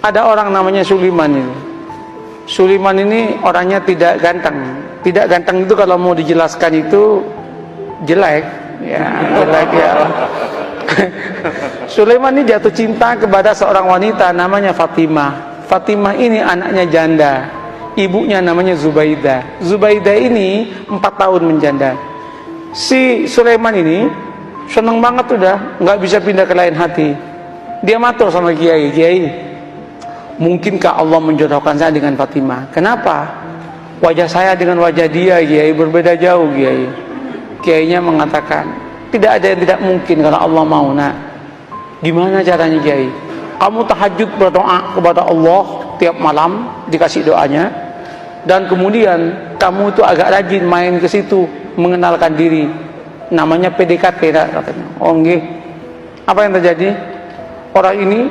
Ada orang namanya Sulaiman ini. Sulaiman ini orangnya tidak ganteng. Tidak ganteng itu kalau mau dijelaskan itu jelek, ya jelek ya. Sulaiman ini jatuh cinta kepada seorang wanita namanya Fatimah. Fatimah ini anaknya janda. Ibunya namanya Zubaidah. Zubaidah ini 4 tahun menjanda. Si Sulaiman ini seneng banget udah, nggak bisa pindah ke lain hati. Dia matur sama Kiai, Kiai, mungkinkah Allah menjodohkan saya dengan Fatimah? Kenapa? Wajah saya dengan wajah dia, Kiai, berbeda jauh, Kiai. Kiainya mengatakan, tidak ada yang tidak mungkin kalau Allah mau, nak. Gimana caranya, Kiai? Kamu tahajud berdoa kepada Allah tiap malam, dikasih doanya, dan kemudian kamu itu agak rajin main ke situ, mengenalkan diri, namanya PDKT, katanya. Oh nggih. Apa yang terjadi? Orang ini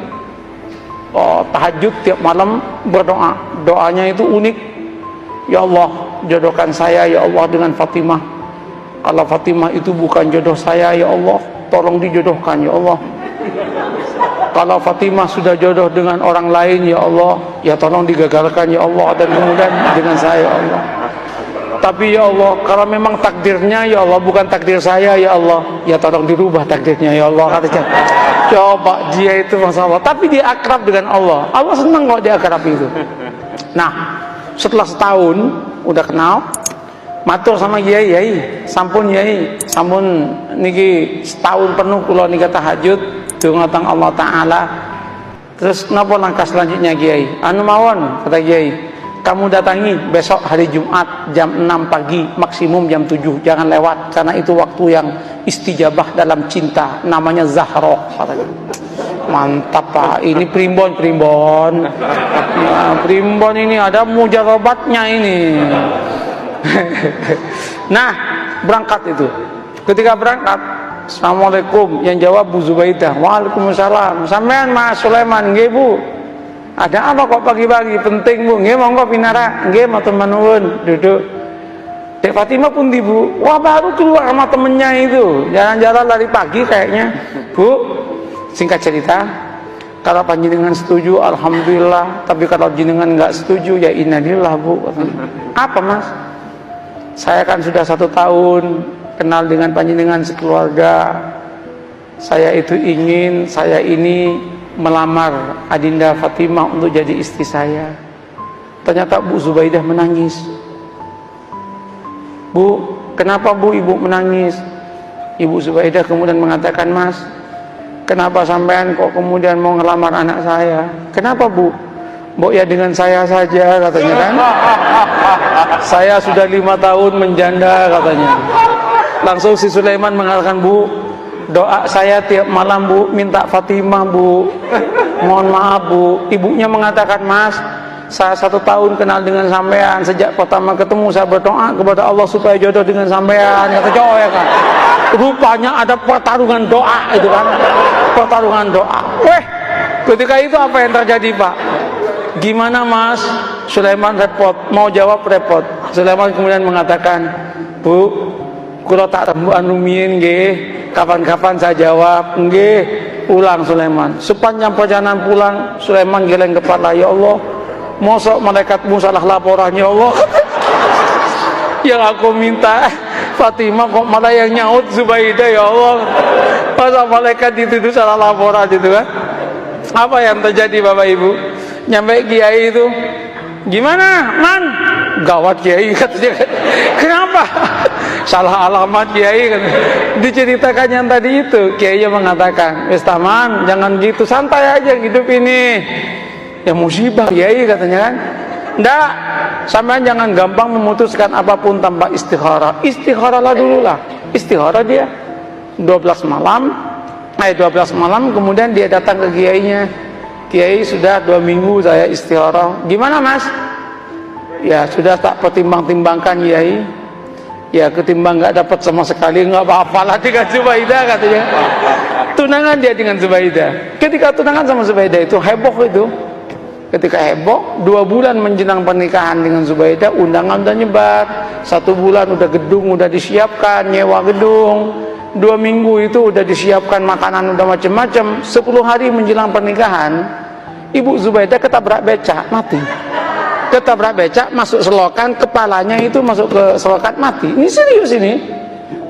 tahajud tiap malam berdoa, doanya itu unik. Ya Allah, jodohkan saya ya Allah dengan Fatimah. Kalau Fatimah itu bukan jodoh saya ya Allah, tolong dijodohkan ya Allah. Kalau Fatimah sudah jodoh dengan orang lain ya Allah, ya tolong digagalkan ya Allah, dan kemudian dengan saya ya Allah. Tapi ya Allah, kalau memang takdirnya ya Allah bukan takdir saya ya Allah, ya tolong dirubah takdirnya ya Allah, katanya. Coba dia itu masalah, tapi dia akrab dengan Allah. Allah senang kok dia akrab itu. Nah, setelah setahun udah kenal, matur sama Kiai, Kiai, sampun Kiai, sampun niki setahun penuh kula nika tahajud dungatang Allah Ta'ala. Terus kenapa langkah selanjutnya, Kiai? Anu mawon, kata Kiai, kamu datangi besok hari Jumat jam 6 pagi, maksimum jam 7, jangan lewat, karena itu waktu yang istijabah dalam cinta, namanya Zahra, katanya. Mantap Pak, ini primbon. Nah, primbon ini ada mujarobatnya ini. Nah, berangkat itu. Ketika berangkat, Assalamualaikum, yang jawab Bu Zubaidah. Waalaikumsalam. Sampean Mas Sulaiman, nggih Bu. Ada apa kok pagi-pagi? Penting Bu. Nggih monggo pinara. Nggih matur nuwun, duduk. Dek Fatimah pun di Bu. Wah, baru keluar sama temennya itu. Jalan-jalan lari pagi kayaknya. Bu, singkat cerita, kalau panjenengan setuju alhamdulillah, tapi kalau jenengan nggak setuju ya innalillah Bu. Apa Mas? Saya kan sudah 1 tahun kenal dengan panjenengan sekeluarga. Saya itu ingin saya ini melamar Adinda Fatimah untuk jadi istri saya. Ternyata Bu Zubaidah menangis. Bu, kenapa Bu ibu menangis? Ibu Zubaidah kemudian mengatakan, Mas, kenapa sampean kok kemudian mau ngelamar anak saya? Kenapa Bu? Mbok ya dengan saya saja, katanya kan. Saya sudah 5 tahun menjanda, katanya. Langsung si Sulaiman mengatakan, Bu, doa saya tiap malam Bu, minta Fatimah Bu. Mohon maaf Bu. Ibunya mengatakan, Mas, saya 1 tahun kenal dengan sampean. Sejak pertama ketemu saya berdoa kepada Allah supaya jodoh dengan sampean. Kata cowok ya kan. Rupanya ada pertarungan doa itu kan. Pertarungan doa. Ketika itu apa yang terjadi Pak? Gimana Mas? Sulaiman repot, mau jawab repot. Sulaiman kemudian mengatakan, Bu, kula tak rembukan rumiyin nggih, kapan-kapan saya jawab nggih. Ulang Sulaiman. Sepanjang perjalanan pulang, Sulaiman geleng kepala, ya Allah, mosok malaikatmu salah laporan ya Allah. Yang aku minta Fatimah kok malah yang nyaut Zubaidah ya Allah. Masa malaikat itu salah laporan itu kan? Apa yang terjadi Bapak Ibu? Nyampe Kiai itu, gimana Man? Gawat Kiai katanya. Kenapa? Salah alamat Kiai kan. Diceritakan yang tadi itu, Kiai mengatakan, wis taman, jangan gitu, santai aja hidup ini. Ya musibah Kiai katanya kan. Nggak, sampean jangan gampang memutuskan apapun tanpa istikharah. Istikharahlah dulu lah. Istikharah dia 12 malam kemudian dia datang ke kiainya. Kiai, sudah 2 minggu saya istikharah. Gimana Mas? Ya sudah tak pertimbang-timbangkan Kiai. Ya ketimbang nggak dapat sama sekali, nggak apa-apa lah dengan Zubaidah katanya. Tunangan dia dengan Zubaidah. Ketika tunangan sama Zubaidah itu heboh itu. Ketika heboh, 2 bulan menjelang pernikahan dengan Zubaidah, undangan udah nyebar. 1 bulan udah gedung udah disiapkan, nyewa gedung. 2 minggu itu udah disiapkan makanan udah macam-macam. 10 hari menjelang pernikahan, Ibu Zubaidah ketabrak becak, mati. Ketabrak becak, masuk selokan, kepalanya itu masuk ke selokan, mati. Ini serius ini,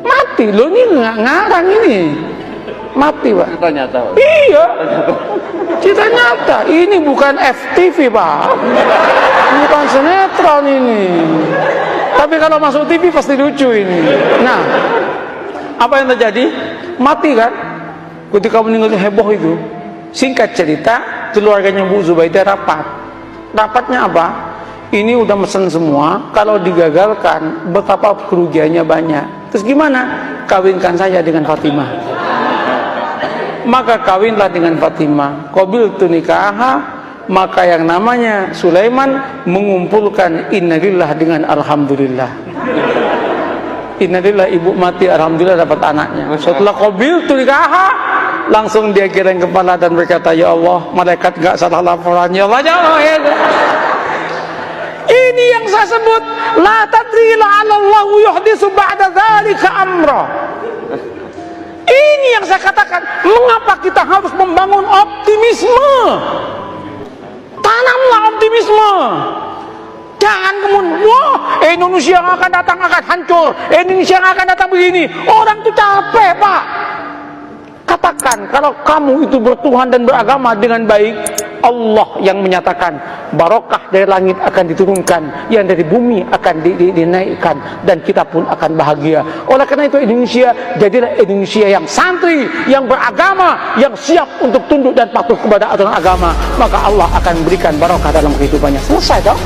mati loh, ini nggak ngarang ini, mati Pak. Cerita nyata Pak. Iya, cerita nyata. Ini bukan FTV Pak, bukan sinetron ini. Tapi kalau masuk TV pasti lucu ini. Nah, apa yang terjadi? Mati kan? Ketika meninggal heboh itu. Singkat cerita, keluarganya Bu Zubaidah rapat. Rapatnya apa? Ini udah mesen semua, kalau digagalkan betapa kerugiannya banyak. Terus gimana? Kawinkan saya dengan Fatimah. Maka kawinlah dengan Fatimah. Qabiltu nikaha, maka yang namanya Sulaiman mengumpulkan innalillah dengan alhamdulillah. Innalillah, ibu mati, alhamdulillah dapat anaknya. Setelah qabiltu nikaha, langsung dia geleng kepala dan berkata, ya Allah, malaikat gak salah laporan, ya Allah, ya Allah, ya Allah. Ini yang saya sebut la tadri la'allahu yuhdisu ba'da dzalika amra. Ini yang saya katakan, mengapa kita harus membangun optimisme? Tanamlah optimisme. Jangan kemudian, wah, Indonesia yang akan datang akan hancur, Indonesia yang akan datang begini. Orang itu capek Pak. Katakan, kalau kamu itu bertuhan dan beragama dengan baik, Allah yang menyatakan barokah dari langit akan diturunkan, yang dari bumi akan dinaikkan, dan kita pun akan bahagia. Oleh karena itu Indonesia, jadilah Indonesia yang santri, yang beragama, yang siap untuk tunduk dan patuh kepada aturan agama, maka Allah akan berikan barokah dalam kehidupannya. Selesai dong.